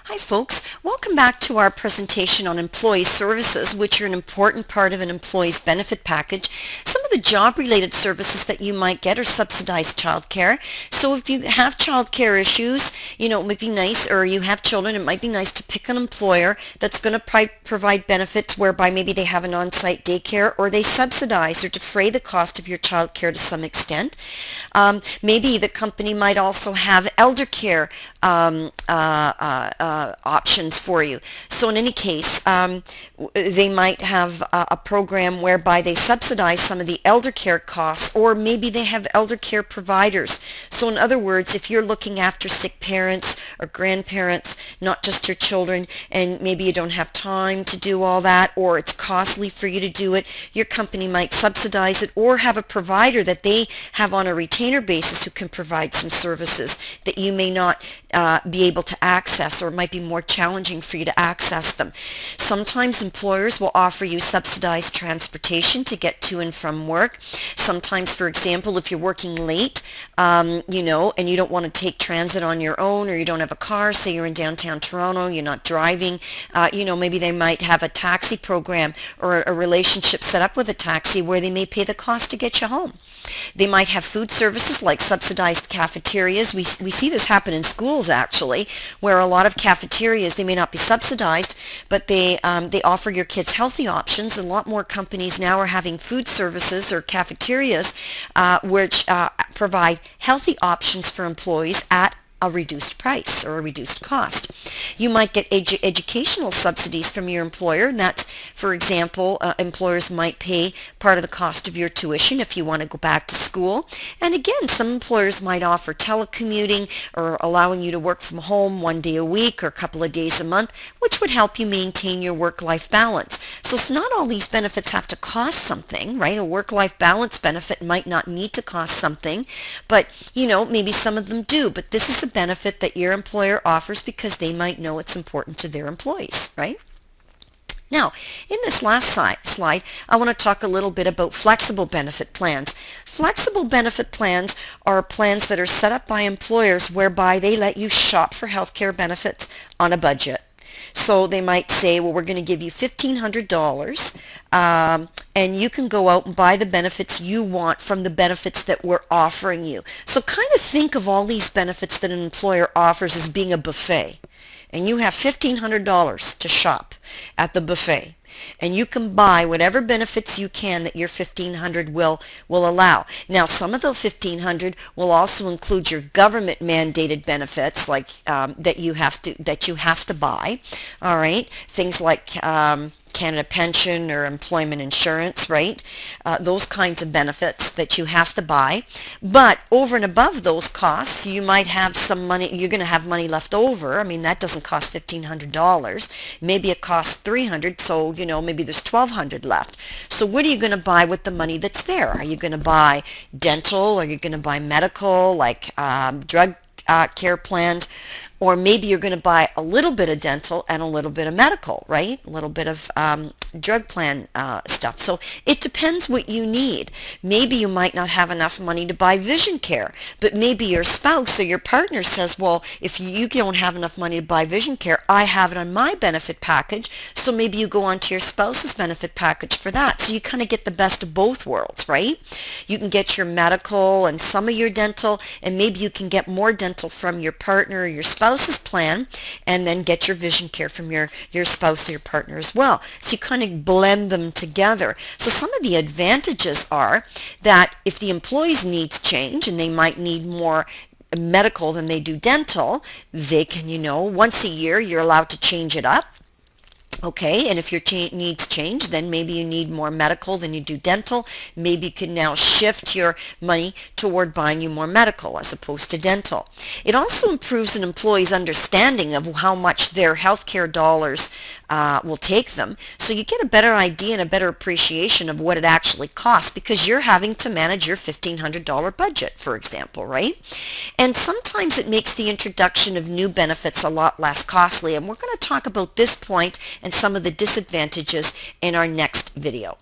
Hi folks, welcome back to our presentation on employee services, which are an important part of an employee's benefit package. Some of the job-related services that you might get are subsidized childcare. So if you have childcare issues, it might be nice, or you have children, it might be nice to pick an employer that's going to provide benefits whereby maybe they have an on-site daycare or they subsidize or defray the cost of your childcare to some extent. Maybe the company might also have elder care options for you. So in any case, they might have a program whereby they subsidize some of the elder care costs, or maybe they have elder care providers. So in other words, if you're looking after sick parents or grandparents, not just your children, and maybe you don't have time to do all that, or it's costly for you to do it, your company might subsidize it or have a provider that they have on a retainer basis who can provide some services that you may not be able to access, or it might be more challenging for you to access them. Sometimes employers will offer you subsidized transportation to get to and from work. Sometimes, for example, if you're working late, and you don't want to take transit on your own, or you don't have a car, say you're in downtown Toronto, you're not driving, maybe they might have a taxi program or a relationship set up with a taxi where they may pay the cost to get you home. They might have food services like subsidized cafeterias. We see this happen in schools actually, where a lot of cafeterias, they may not be subsidized, but they offer your kids healthy options. And a lot more companies now are having food services or cafeterias which provide healthy options for employees at a reduced price or a reduced cost. You might get educational subsidies from your employer, and that's, for example, employers might pay part of the cost of your tuition if you want to go back to school. And again, some employers might offer telecommuting or allowing you to work from home one day a week or a couple of days a month, which would help you maintain your work-life balance. So it's not all these benefits have to cost something, right? A work-life balance benefit might not need to cost something, but maybe some of them do. But this is a benefit that your employer offers because they might know it's important to their employees, right? Now, in this last slide, I want to talk a little bit about flexible benefit plans. Flexible benefit plans are plans that are set up by employers whereby they let you shop for healthcare benefits on a budget. So they might say, well, we're going to give you $1,500 and you can go out and buy the benefits you want from the benefits that we're offering you. So kind of think of all these benefits that an employer offers as being a buffet. And you have $1,500 to shop at the buffet. And you can buy whatever benefits you can that your $1,500 will allow. Now, some of those $1,500 will also include your government mandated benefits, like that you have to buy. All right, things like Canada Pension or employment insurance, right? Those kinds of benefits that you have to buy. But over and above those costs, you might have some money, you're going to have money left over. I mean, that doesn't cost $1,500. Maybe it costs $300, so, maybe there's $1,200 left. So what are you going to buy with the money that's there? Are you going to buy dental? Are you going to buy medical, like drug care plans? Or maybe you're going to buy a little bit of dental and a little bit of medical, right? A little bit of drug plan stuff. So it depends what you need. Maybe you might not have enough money to buy vision care, but maybe your spouse or your partner says, well, if you don't have enough money to buy vision care, I have it on my benefit package. So maybe you go on to your spouse's benefit package for that. So you kind of get the best of both worlds, right? You can get your medical and some of your dental, and maybe you can get more dental from your partner or your spouse's plan, and then get your vision care from your spouse or your partner as well. So you kind of blend them together. So some of the advantages are that if the employee's needs change and they might need more medical than they do dental, they can, once a year you're allowed to change it up. Okay, and if your needs change, then maybe you need more medical than you do dental. Maybe you can now shift your money toward buying you more medical as opposed to dental. It also improves an employee's understanding of how much their healthcare dollars will take them. So you get a better idea and a better appreciation of what it actually costs because you're having to manage your $1,500 budget, for example, right? And sometimes it makes the introduction of new benefits a lot less costly. And we're going to talk about this point and some of the disadvantages in our next video.